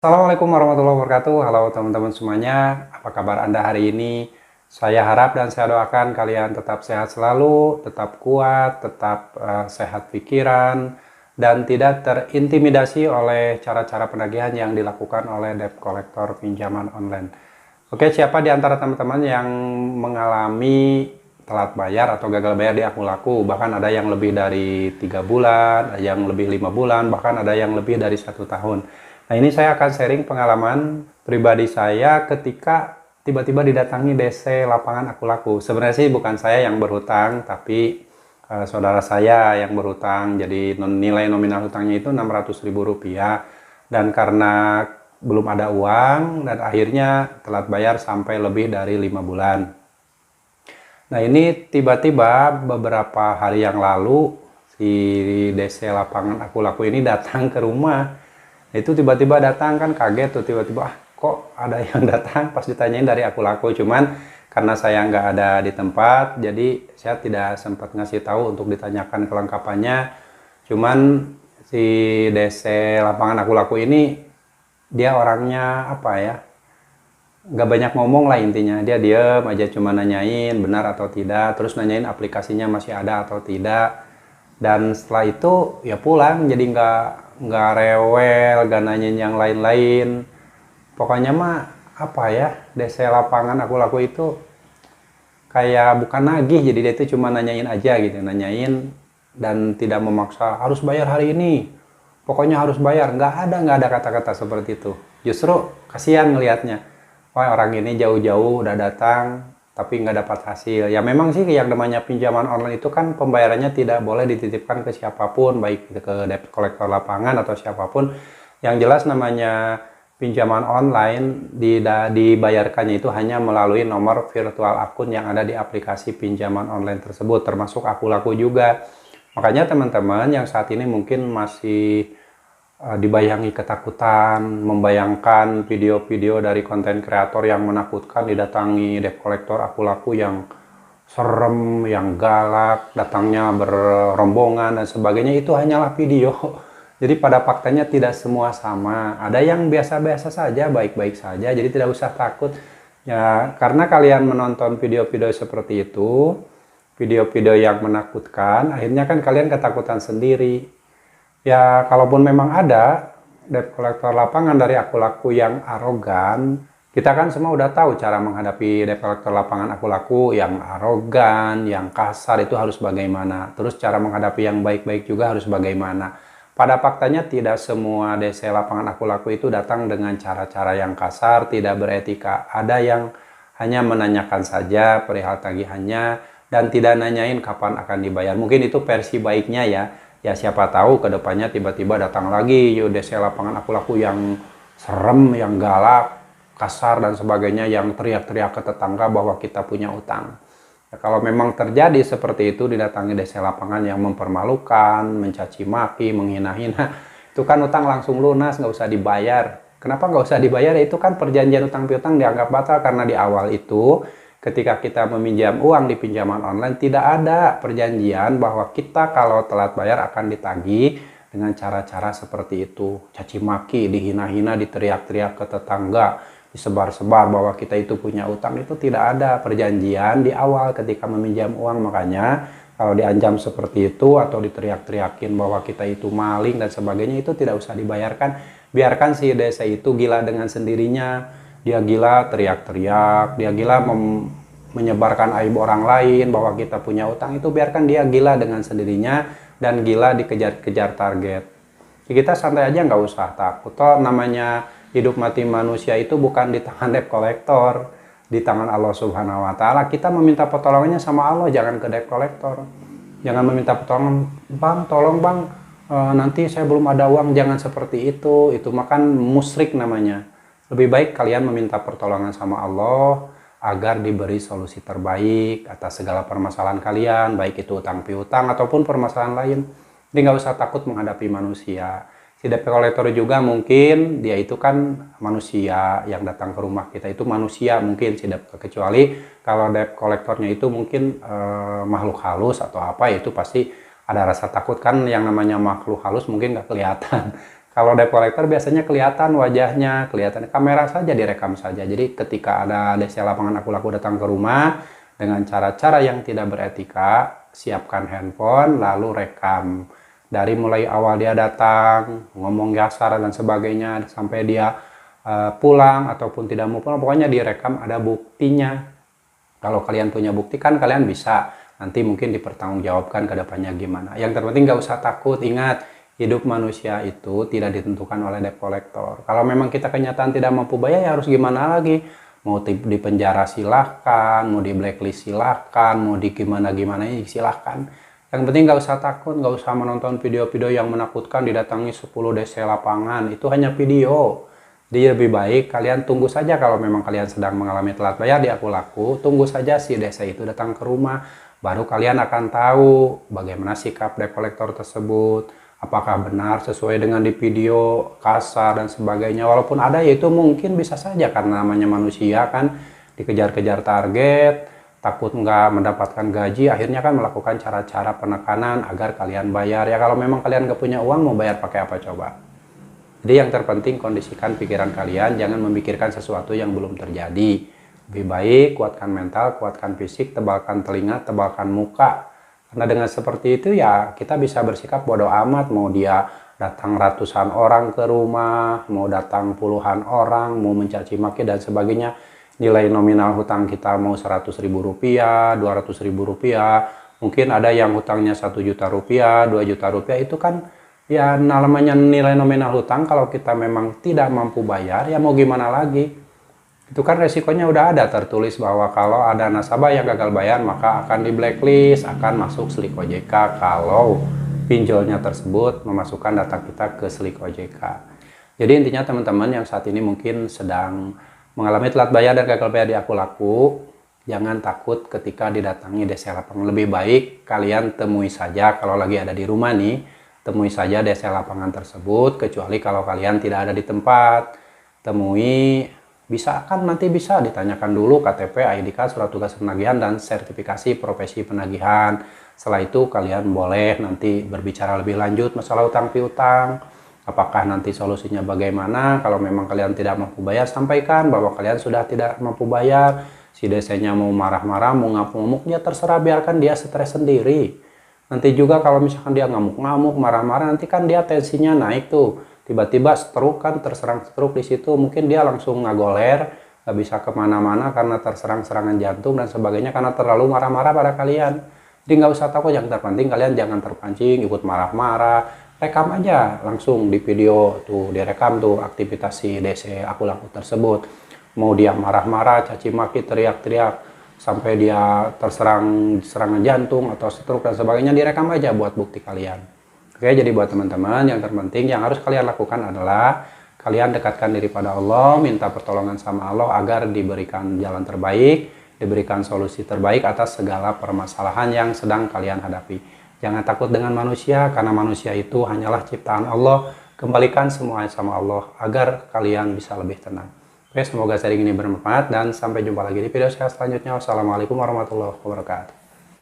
Assalamualaikum warahmatullahi wabarakatuh. Halo teman-teman semuanya, apa kabar Anda hari ini? Saya harap dan saya doakan kalian tetap sehat selalu, tetap kuat, tetap sehat pikiran, dan tidak terintimidasi oleh cara-cara penagihan yang dilakukan oleh debt collector pinjaman online. Oke, siapa di antara teman-teman yang mengalami telat bayar atau gagal bayar di Aku Laku? Bahkan ada yang lebih dari 3 bulan, ada yang lebih 5 bulan, bahkan ada yang lebih dari 1 tahun. Nah, ini saya akan sharing pengalaman pribadi saya ketika tiba-tiba didatangi DC lapangan Aku Laku. Sebenarnya sih bukan saya yang berhutang, tapi saudara saya yang berhutang. Jadi nilai nominal hutangnya itu Rp600.000. Dan karena belum ada uang, dan akhirnya telat bayar sampai lebih dari 5 bulan. Nah, ini tiba-tiba beberapa hari yang lalu, si DC lapangan Aku Laku ini datang ke rumah. Itu tiba-tiba datang, kan kaget tuh, tiba-tiba kok ada yang datang, pas ditanyain dari Aku Laku. Cuman karena saya nggak ada di tempat, jadi saya tidak sempat ngasih tahu untuk ditanyakan kelengkapannya. Cuman si DC lapangan Aku Laku ini, dia orangnya apa ya, nggak banyak ngomong lah, intinya dia diem aja, cuma nanyain benar atau tidak, terus nanyain aplikasinya masih ada atau tidak. Dan setelah itu ya pulang, jadi nggak rewel, nggak nanyain yang lain-lain. Pokoknya mah apa ya, DC lapangan Aku Laku itu kayak bukan nagih, jadi dia itu cuma nanyain aja gitu, nanyain dan tidak memaksa harus bayar hari ini, pokoknya harus bayar. Nggak ada kata-kata seperti itu. Justru kasihan ngelihatnya, wah orang ini jauh-jauh udah datang tapi nggak dapat hasil. Ya memang sih yang namanya pinjaman online itu kan pembayarannya tidak boleh dititipkan ke siapapun, baik ke debt collector lapangan atau siapapun. Yang jelas namanya pinjaman online dibayarkannya itu hanya melalui nomor virtual akun yang ada di aplikasi pinjaman online tersebut, termasuk Aku Laku juga. Makanya teman-teman yang saat ini mungkin masih dibayangi ketakutan, membayangkan video-video dari konten kreator yang menakutkan didatangi debt collector Aku Laku yang serem, yang galak, datangnya berombongan dan sebagainya, itu hanyalah video. Jadi pada faktanya tidak semua sama. Ada yang biasa-biasa saja, baik-baik saja, jadi tidak usah takut. Ya, karena kalian menonton video-video seperti itu, video-video yang menakutkan, akhirnya kan kalian ketakutan sendiri. Ya, kalaupun memang ada debt collector lapangan dari Aku Laku yang arogan, kita kan semua udah tahu cara menghadapi debt collector lapangan Aku Laku yang arogan, yang kasar itu harus bagaimana. Terus cara menghadapi yang baik-baik juga harus bagaimana. Pada faktanya tidak semua DC lapangan Aku Laku itu datang dengan cara-cara yang kasar, tidak beretika. Ada yang hanya menanyakan saja perihal tagihannya dan tidak nanyain kapan akan dibayar. Mungkin itu versi baiknya ya. Ya siapa tahu kedepannya tiba-tiba datang lagi DC lapangan Aku Laku yang serem, yang galak, kasar dan sebagainya, yang teriak-teriak ke tetangga bahwa kita punya utang. Ya, kalau memang terjadi seperti itu, didatangi DC lapangan yang mempermalukan, mencaci maki, menghina-hina, itu kan utang langsung lunas, nggak usah dibayar. Kenapa nggak usah dibayar? Itu kan perjanjian utang piutang dianggap batal karena di awal itu ketika kita meminjam uang di pinjaman online tidak ada perjanjian bahwa kita kalau telat bayar akan ditagih dengan cara-cara seperti itu. Caci maki, dihina-hina, diteriak-teriak ke tetangga, disebar-sebar bahwa kita itu punya utang, itu tidak ada perjanjian di awal ketika meminjam uang. Makanya kalau diancam seperti itu atau diteriak-teriakin bahwa kita itu maling dan sebagainya, itu tidak usah dibayarkan. Biarkan si desa itu gila dengan sendirinya. Dia gila teriak-teriak, dia gila menyebarkan aib orang lain bahwa kita punya utang, itu biarkan dia gila dengan sendirinya dan gila dikejar-kejar target. Kita santai aja, nggak usah takut. Toh namanya hidup mati manusia itu bukan di tangan debt collector, di tangan Allah Subhanahu wa Ta'ala. Kita meminta pertolongannya sama Allah, jangan ke debt collector. Jangan meminta pertolongan, bang, tolong bang, nanti saya belum ada uang. Jangan seperti itu makan musyrik namanya. Lebih baik kalian meminta pertolongan sama Allah agar diberi solusi terbaik atas segala permasalahan kalian, baik itu utang piutang ataupun permasalahan lain. Jadi nggak usah takut menghadapi manusia. Si debt collector juga mungkin dia itu kan manusia yang datang ke rumah kita, itu manusia mungkin si debt, kecuali kalau debt collectornya itu mungkin makhluk halus atau apa, itu pasti ada rasa takut kan. Yang namanya makhluk halus mungkin nggak kelihatan. Kalau debt collector biasanya kelihatan wajahnya, kelihatan kamera saja direkam saja. Jadi ketika ada DC Lapangan Aku Laku datang ke rumah dengan cara-cara yang tidak beretika, siapkan handphone lalu rekam. Dari mulai awal dia datang, ngomong kasar dan sebagainya sampai dia pulang ataupun tidak mau pulang, pokoknya direkam ada buktinya. Kalau kalian punya bukti kan kalian bisa nanti mungkin dipertanggungjawabkan ke depannya gimana. Yang terpenting nggak usah takut, ingat hidup manusia itu tidak ditentukan oleh debt collector. Kalau memang kita kenyataan tidak mampu bayar ya harus gimana lagi? Mau di penjara silahkan, mau di blacklist silahkan, mau di gimana-gimana silahkan. Yang penting nggak usah takut, nggak usah menonton video-video yang menakutkan didatangi 10 DC lapangan. Itu hanya video. Jadi lebih baik kalian tunggu saja kalau memang kalian sedang mengalami telat bayar di Aku Laku. Tunggu saja si DC itu datang ke rumah. Baru kalian akan tahu bagaimana sikap debt collector tersebut. Apakah benar sesuai dengan di video, kasar dan sebagainya. Walaupun ada ya itu mungkin bisa saja karena namanya manusia kan dikejar-kejar target. Takut nggak mendapatkan gaji, akhirnya kan melakukan cara-cara penekanan agar kalian bayar. Ya kalau memang kalian nggak punya uang, mau bayar pakai apa coba? Jadi yang terpenting kondisikan pikiran kalian, jangan memikirkan sesuatu yang belum terjadi. Lebih baik kuatkan mental, kuatkan fisik, tebalkan telinga, tebalkan muka. Karena dengan seperti itu ya kita bisa bersikap bodoh amat, mau dia datang ratusan orang ke rumah, mau datang puluhan orang, mau mencaci maki dan sebagainya. Nilai nominal hutang kita mau 100.000 rupiah, 200.000 rupiah, mungkin ada yang hutangnya 1 juta rupiah, 2 juta rupiah, itu kan ya namanya nilai nominal hutang. Kalau kita memang tidak mampu bayar ya mau gimana lagi, itu kan resikonya udah ada tertulis bahwa kalau ada nasabah yang gagal bayar maka akan di blacklist, akan masuk Slik OJK kalau pinjolnya tersebut memasukkan data kita ke Slik OJK. Jadi intinya teman-teman yang saat ini mungkin sedang mengalami telat bayar dan gagal bayar di Aku Laku, jangan takut ketika didatangi DC Lapangan. Lebih baik kalian temui saja kalau lagi ada di rumah nih, temui saja DC Lapangan tersebut, kecuali kalau kalian tidak ada di tempat. Temui, bisa kan nanti bisa ditanyakan dulu KTP, ID card, surat tugas penagihan, dan sertifikasi profesi penagihan. Setelah itu kalian boleh nanti berbicara lebih lanjut masalah utang piutang. Apakah nanti solusinya bagaimana? Kalau memang kalian tidak mampu bayar, sampaikan bahwa kalian sudah tidak mampu bayar. Si DC-nya mau marah-marah, mau ngamuk-ngamuk, ya terserah, biarkan dia stres sendiri. Nanti juga kalau misalkan dia ngamuk-ngamuk, marah-marah, nanti kan dia tensinya naik tuh. Tiba-tiba stroke kan, terserang stroke di situ. Mungkin dia langsung ngagoler, nggak bisa kemana-mana karena terserang serangan jantung dan sebagainya karena terlalu marah-marah pada kalian. Jadi nggak usah takut, yang terpenting kalian jangan terpancing, ikut marah-marah. Rekam aja langsung di video tuh, direkam tuh aktivitas si DC Aku Laku tersebut. Mau dia marah-marah, caci maki, teriak-teriak sampai dia terserang serangan jantung atau stroke dan sebagainya, direkam aja buat bukti kalian. Oke, jadi buat teman-teman yang terpenting yang harus kalian lakukan adalah kalian dekatkan diri pada Allah, minta pertolongan sama Allah agar diberikan jalan terbaik, diberikan solusi terbaik atas segala permasalahan yang sedang kalian hadapi. Jangan takut dengan manusia, karena manusia itu hanyalah ciptaan Allah. Kembalikan semuanya sama Allah agar kalian bisa lebih tenang. Oke, semoga sharing ini bermanfaat dan sampai jumpa lagi di video saya selanjutnya. Wassalamualaikum warahmatullahi wabarakatuh.